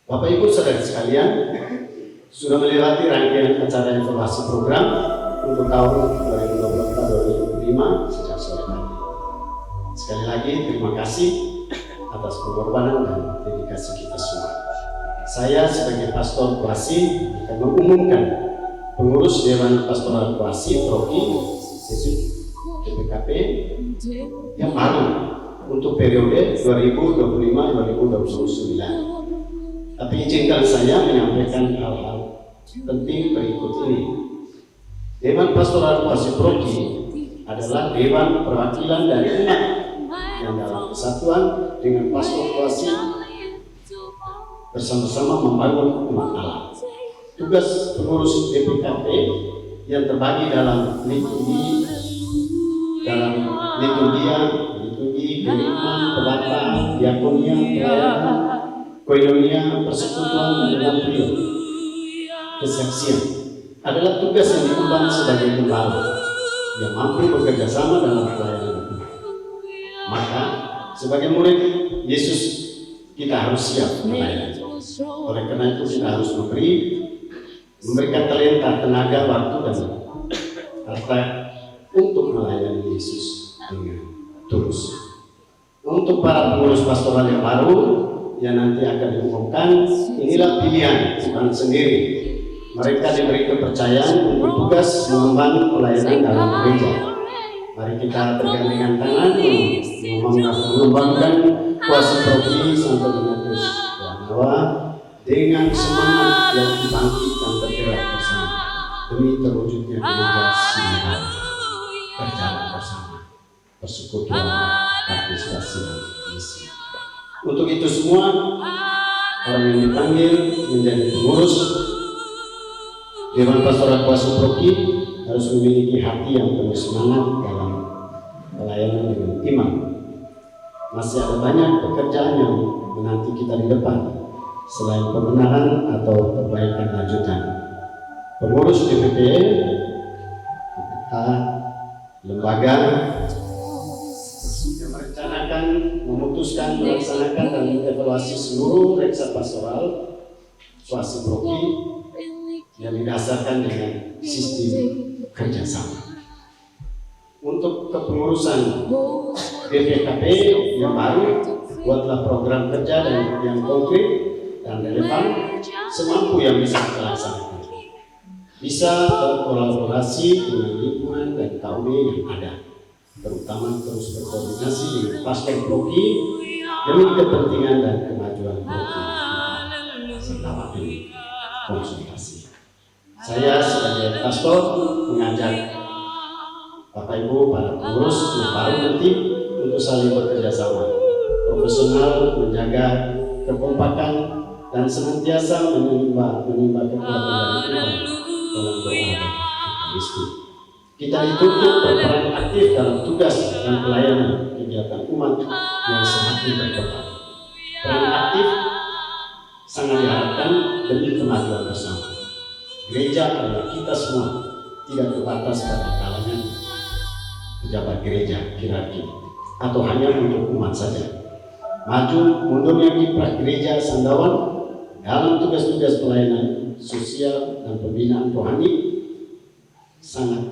Bapak Ibu saudara sekalian, sudah melewati rangkaian acara evaluasi program untuk tahun 2024-2025 sejak sore tadi. Sekali lagi terima kasih atas pengorbanan dan dedikasi kita semua. Saya sebagai pastor Kuasi akan mengumumkan pengurus Dewan Pastoral Kuasi Proki DPKP yang baru untuk periode 2025-2029. Tapi izinkan saya menyampaikan hal-hal penting berikut ini. Dewan Pastoral Kuasi Proki adalah dewan perwakilan dari umat yang dalam kesatuan dengan pastor Kuasi bersama-sama membangun umat Allah. Tugas pengurus DPKP yang terbagi dalam liturgi, kehidupan, perbataan, diakonia, pelayanan, koinonia, persekutuan, dan trio kesaksian adalah tugas yang diemban sebagai gembala yang mampu bekerja sama dalam pelayanan. Maka sebagai murid Yesus kita harus siap melayani. Oleh karena itu kita harus memberikan talenta, tenaga, waktu dan harta untuk melayani Yesus dengan tulus. Untuk para pengurus pastoral yang baru yang nanti akan diumumkan, inilah pilihan, bukan sendiri. Mereka diberi kepercayaan untuk tugas mengemban pelayanan dalam gereja. Mari kita bergandengan tangan mengembangkan kuasa Proki Santo Donatus bahwa dengan semangat yang dibangkitkan tergerak bersama demi terwujudnya gereja Sinodal, berjalan bersama, persekutuan, partisipasi, dan misi. Untuk itu semua, orang yang dipanggil menjadi pengurus Dewan Pastoral Kuasi Proki harus memiliki hati yang penuh semangat dalam pelayanan dengan iman. Masih ada banyak pekerjaan yang menanti kita di depan selain pembenaran atau perbaikan lanjutan. Pengurus DPP, lembaga yang merencanakan, memutuskan, melaksanakan dan mengevaluasi seluruh reksa pastoral Kuasi Proki yang didasarkan dengan sistem kerjasama. Untuk kepengurusan DPKP yang baru, buatlah program kerja dan yang konkret dan relevan semampu yang bisa kita laksanakan. Bisa berkolaborasi dengan lingkungan dan KUB yang ada, terutama terus berkoordinasi dengan pastor Proki demi kepentingan dan kemajuan Proki serta wakil konsultasi. Saya sebagai pastor mengajak Bapak Ibu para pengurus yang baru nanti untuk saling bekerja sama, profesional, menjaga kekompakan dan senantiasa menimba kekuatan dari Tuhan dalam doa dan Kristus. Kita dituntut berperan aktif dalam tugas dan pelayanan kegiatan umat yang semakin berkembang. Peran aktif sangat diharapkan demi kemajuan bersama. Gereja adalah kita semua, tidak terbatas pada kalangan pejabat gereja hierarki atau hanya untuk umat saja. Maju mundurnya kiprah gereja Sandawan dalam tugas-tugas pelayanan sosial dan pembinaan rohani sangat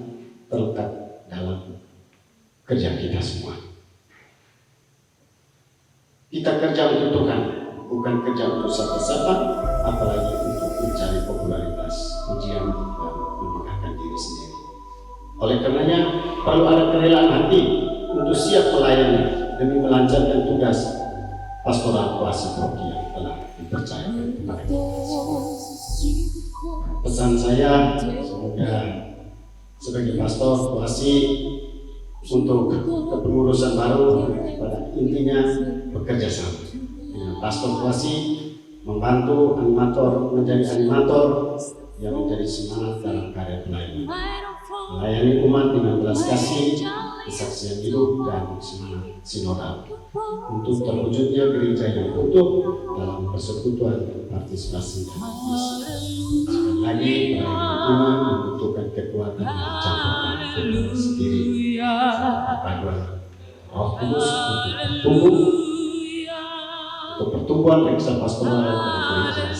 terletak dalam kerja kita semua. Kita kerja untuk Tuhan, bukan kerja untuk siapa-siapa, apalagi untuk mencari popularitas, pujian, dan membanggakan diri sendiri. Oleh karenanya, perlu ada kerelaan hati untuk siap melayani demi melancarkan tugas pastoral Kuasi Proki yang telah dipercayakan kepada kita. Pesan saya, semoga sebagai pastor Kuasi untuk kepengurusan baru pada intinya bekerja sama dengan pastor Kuasi, membantu animator menjadi animator yang menjadi semangat dalam karya pelayanan, melayani umat dengan belas kasih, kesaksian hidup dan semangat sinodal untuk terwujudnya gereja yang utuh dalam persekutuan, partisipasi dan misi. Sekali lagi, pelayanan iman membutuhkan kekuatan dan campuran Tuhan sendiri, paduan Roh Kudus untuk pertumbuhan reksa pastoral dan gereja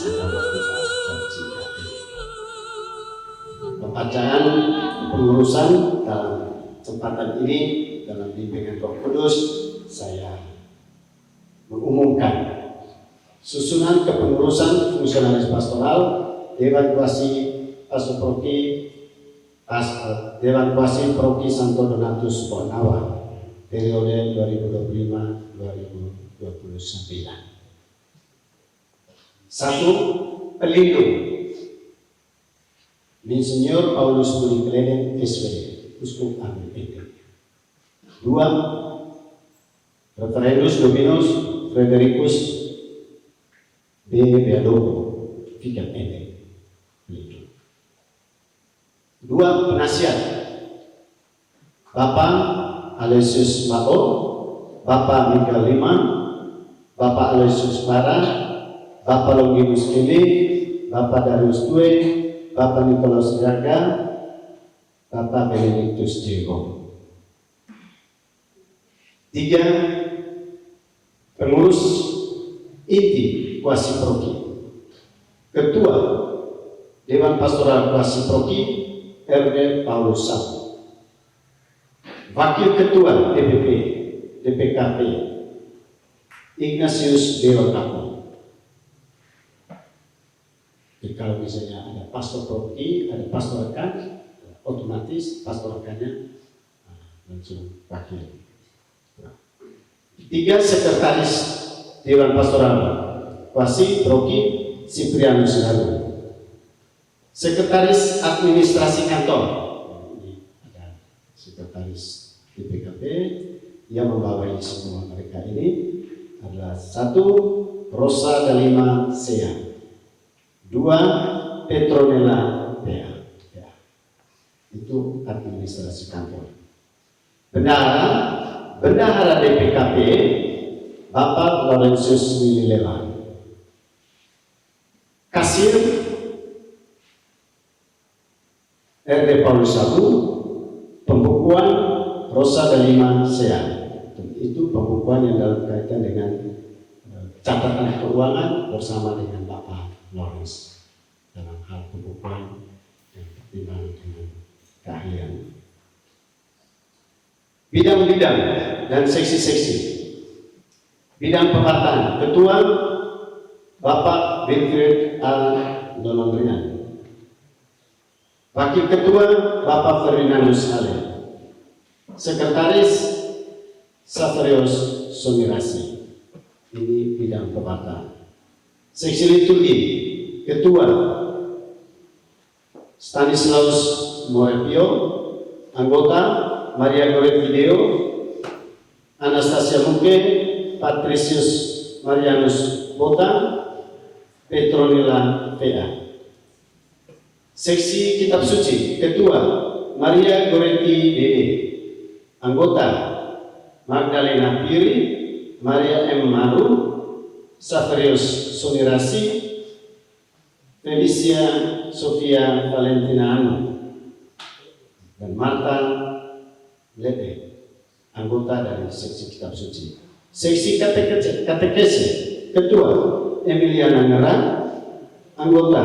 pembacaan pengurusan dalam kesempatan ini dalam bimbingan Roh Kudus, saya mengumumkan susunan kepengurusan fungsionaris pastoral Dewan Kuasi Pastoproki Dewan Kuasi Proki Santo Donatus Bonawa periode 2025-2029. 1. Pelindung Insinyur Paulus Budi Kleden SPD, Uskup Agung Ente. 2. Reverendus Dominus Fredericus B. Beadogo, Vicar Ente. 2. Penasihat Bapak Aloysius Mao, Bapak Mikael Liman, Bapak Aloysius Bara, Bapak Longinus Kili, Bapak Darius Due, Bapak Nikolaus Raga, Bapak Benedictus Diego. 3. Pengurus inti Kuasi Proki. Ketua Dewan Pastoral Kuasi Proki RD Paulus I. Wakil Ketua DPP DPKP Ignatius Dewa Kapo. Jadi kalau misalnya ada pastor proki, ada pastor rekan, otomatis pastor rekannya langsung wakil. 3. Sekretaris Dewan Pastoral Kuasi Proki Siprianus Lalu. Sekretaris Administrasi Kantor, ini ada sekretaris DPKP yang membawai semua mereka ini adalah 1. Rosa Dalima Sea, 2. Petronella Bea. Ya. Itu administrasi kantor. Bendahara DPKP Bapak Laurentius Wililewa. Kasir RD Paulus I, pembukuan Rosa Dalima Sea. Itu pembukuan yang dalam kaitan dengan catatan keuangan bersama dengan Bapak Lawrence dalam hal pembukuan yang berkaitan dengan keahlian. Bidang-bidang dan seksi-seksi. Bidang pemerintahan Ketua Bapak Wilfred A. Donondrian. Wakil Ketua Bapak Ferdinandus Ale. Sekretaris Saverius Sumirasi. Ini bidang pemerintahan. Seksi liturgi Ketua Stanislaus Morepio. Anggota Maria Goret Video, Anastasia Muke, Patricius Marianus Bota, Petronella VA. Seksi Kitab Suci Ketua Maria Goretti Dede. Anggota Magdalena Piri, Maria M. Maru, Saverius Sonirasi, Felicia Sofia Valentina Anu, dan Marta Lebe, anggota dari seksi Kitab Suci. Seksi katekesi Ketua Emiliana Ngera, anggota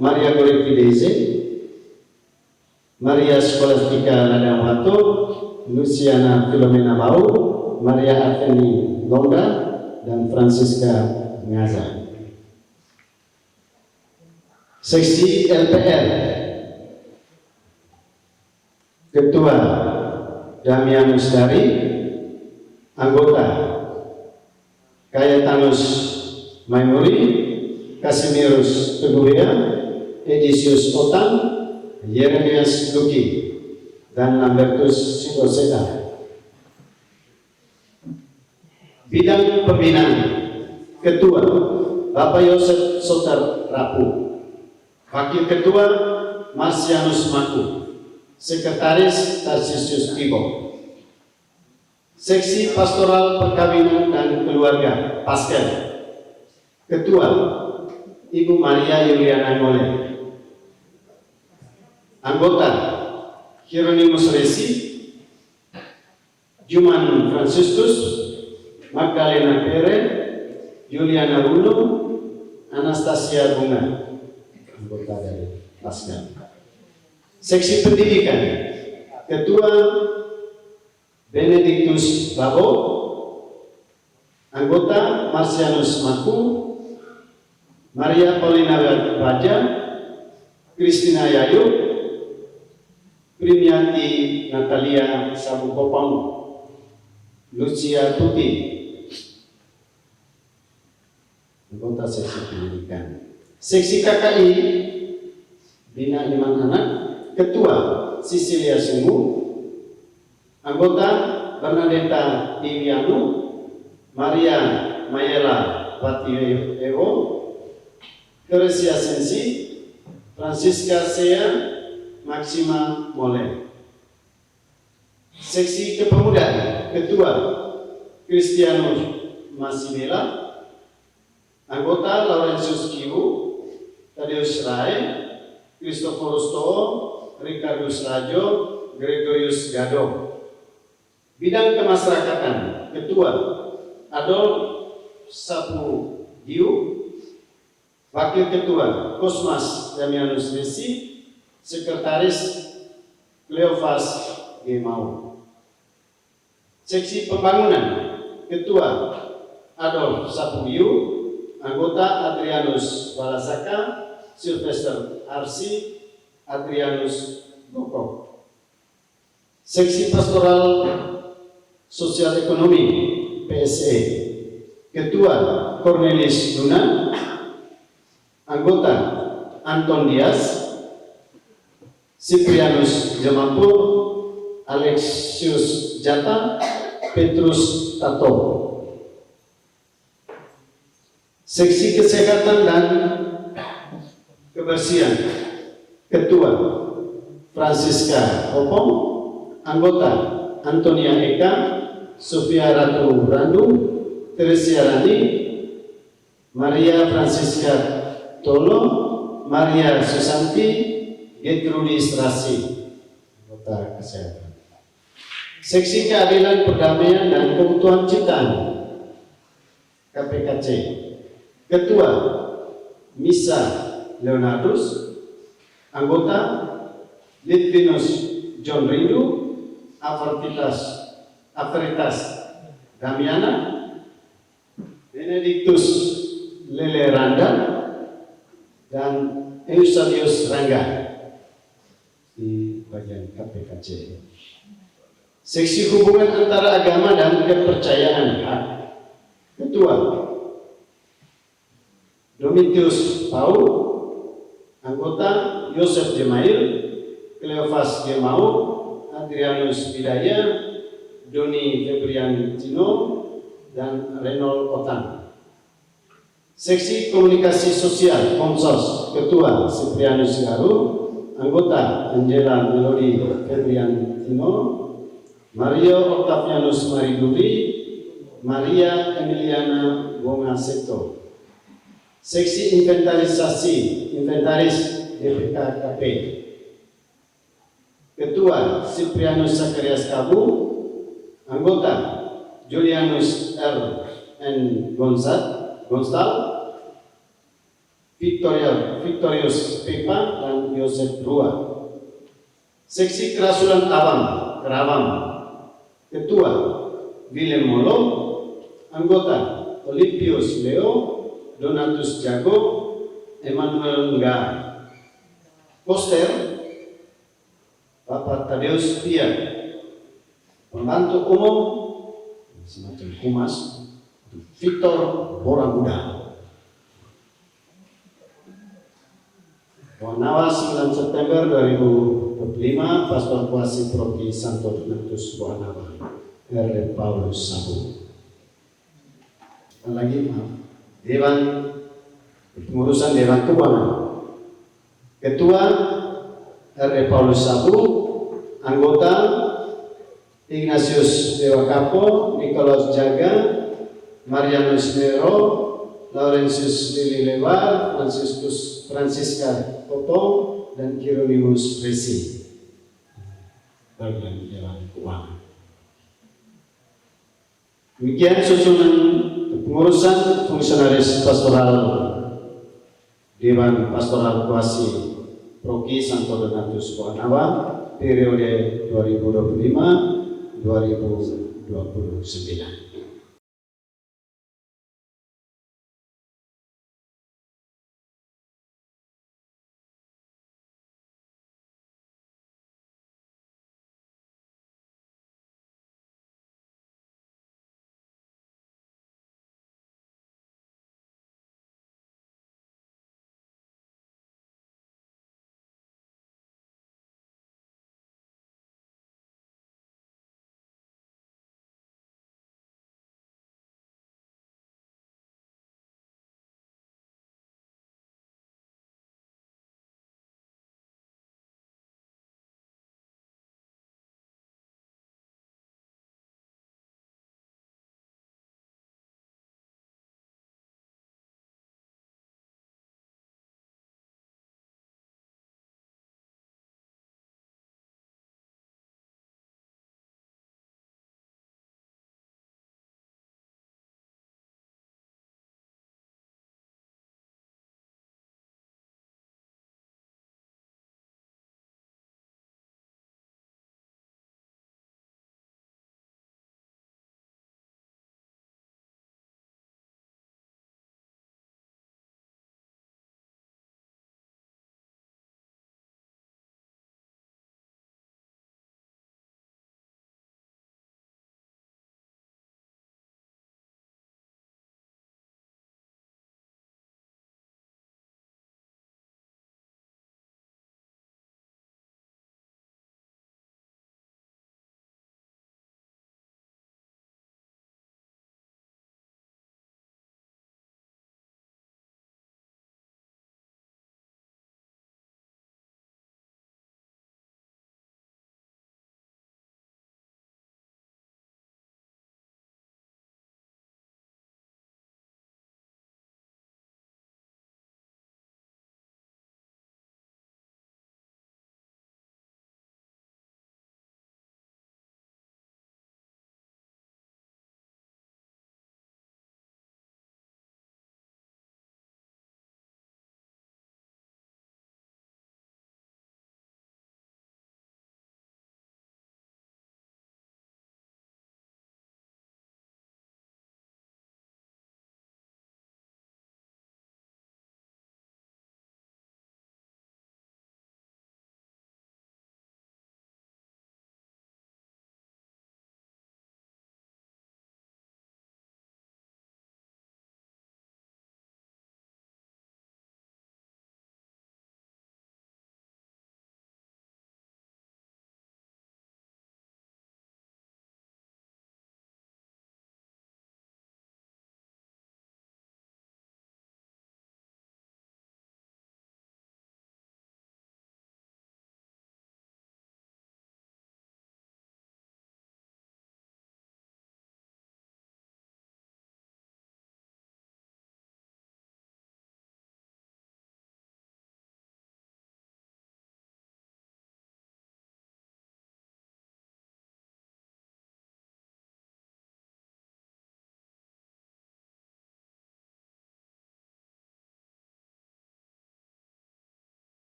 Maria Goretti Deze, Maria Scholastica Ladangwato, Luciana Filomena Mau, Maria Arteni Londa, dan Francisca Ngaza. Seksi LPR Ketua Damianus Dari, anggota Kayetanus Maimuri, Kasimirus Teguria, Edisius Otan, Yeremias Luki, dan Lambertus Sitoseda. Bidang pembinaan Ketua Bapak Yosef Sotar Rapu. Wakil Ketua Marsianus Maku. Sekretaris Tarsisius Tibo. Seksi Pastoral Perkawinan dan Keluarga Paskel. Ketua Ibu Maria Yuliana Ngole. Anggota Hieronymus Resi, Juman Franciscus, Magdalena Pere, Juliana Runo, Anastasia Bunga, anggota dari Paskel. Seksi pendidikan, Ketua Benedictus Babo, anggota Marsianus Maku, Maria Paulina Baja, Kristina Yayu, Primiati Natalia Sabukopang, Lucia Tuti, anggota seksi pendidikan. Seksi KKI Bina Iman Anak, Ketua Sisilia Sungu, anggota Bernadetta Divianu, Maria Mayela Patiewo, Teresia Sensi, Francisca Sea, Maxima Mole. Seksi kepemudaan, Ketua Cristiano Masimela, anggota Laurentius Kiwu, Tadeus Rai, Christophorus Toho, Ricardus Rajo, Gregorius Gado. Bidang kemasyarakatan, Ketua Adolf Sapu Diu, Wakil Ketua Kosmas Damianus Resi, Sekretaris Cleophas Gemau. Seksi pembangunan, Ketua Adolf Sapu Diu, anggota Adrianus Balasaka, Sylvester Arsi, Adrianus Gokok. Seksi pastoral sosial ekonomi PSE, Ketua Cornelis Luna, anggota Anton Dias, Ciprianus Jamampur, Alexius Jata, Petrus Tato. Seksi kesehatan dan kebersihan, Ketua Francisca Opong, anggota Antonia Eka, Sofia Ratu Randu, Teresia Rani, Maria Francisca Tolo, Maria Susanti, Gertrudis Rasi, anggota kesehatan. Seksi keadilan, perdamaian dan keutuhan ciptaan, KPKC, Ketua Misa Leonardus, anggota Litvinus John Rindu, Averitas Damiana, Benedictus Lele Randa, dan Eusebius Rangga di bagian KPKC. Seksi hubungan antara agama dan kepercayaan hak, Ketua Domitius Pau, anggota Yosef Jemail, Cleophas Gemau, Adrianus Bidaya, Doni Febrian Tino, dan Renold Otan. Seksi komunikasi sosial Komsos, Ketua Ciprianus Garu, anggota Angela Melody Febrian Tino, Mario Octavianus Mariduri, Maria Emiliana Bongaseto. Seksi inventaris DPKKP, Ketua Ciprianus Zacharias Kabu, anggota Julianus R. N. Gonstal, Victorius Pepa, dan Yosef Rua. Seksi kerasulan Kerawang, Ketua Willem Molo, anggota Olympius Leo, Donatus Jago, Emmanuel Ngga. Poster Bapak Tadeus Pia, pembantu umum semacam humas, Victor Boraguda. Wanawa 9 September 2025, Pastor Kuasi Proki Santo Donatus Wanawa, R. Paulus Sabu. Dan lagi Dewan Pengurusan Dewan Keuangan, Ketua R. Paulus Sabu, anggota Ignatius Dewa Kapo, Nicholas Jaga, Marianus Nero, Laurentius Lili Lebar, Francisca Kopong, dan Hieronymus Resi, bagian Dewan Keuangan. Demikian susunan pengurusan fungsionaris pastoral Dewan Pastoral Kuasi Proki Santo Donatus Poanawa periode 2025-2029.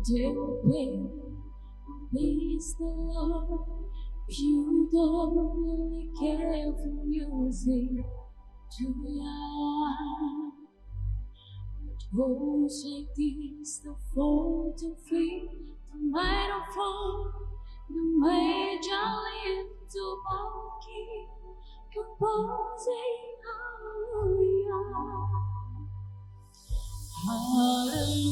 Dear please the Lord, you don't really care for music, do ya? Goes like this, the photo free, the microphone, the major lift to bulky, composing hallelujah, hallelujah,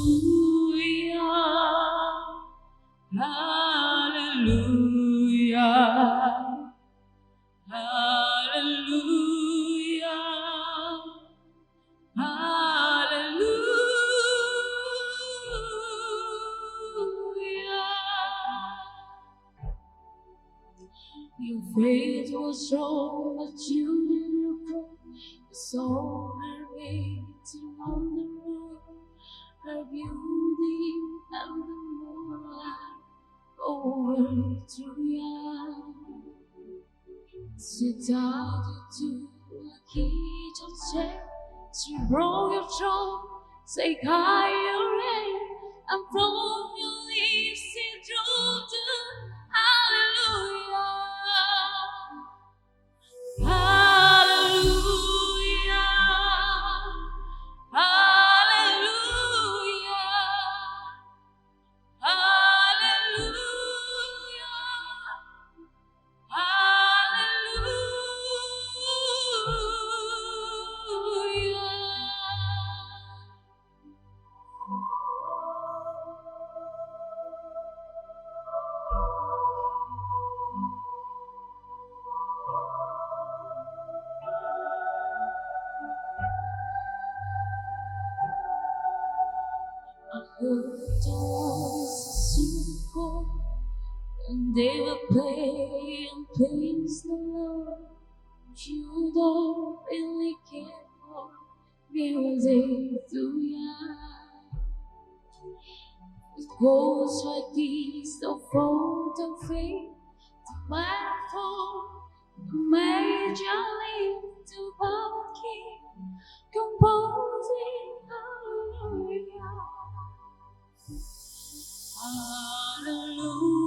hallelujah, hallelujah, hallelujah. Your faith was strong, but you didn't grow. You saw her waiting on the road, her beauty and the moonlight over through ya. She tied you to a kitchen chair. She broke your throat, say higher rain, and from your lips she drew the hallelujah. Hallelujah, hallelujah, hallelujah, I heard the voices in the choir, and they were playing praise the Lord. You don't really care for music, do ya? It goes like this, the photo frame, the microphone, the major lift to bulky, composing hallelujah. Hallelujah.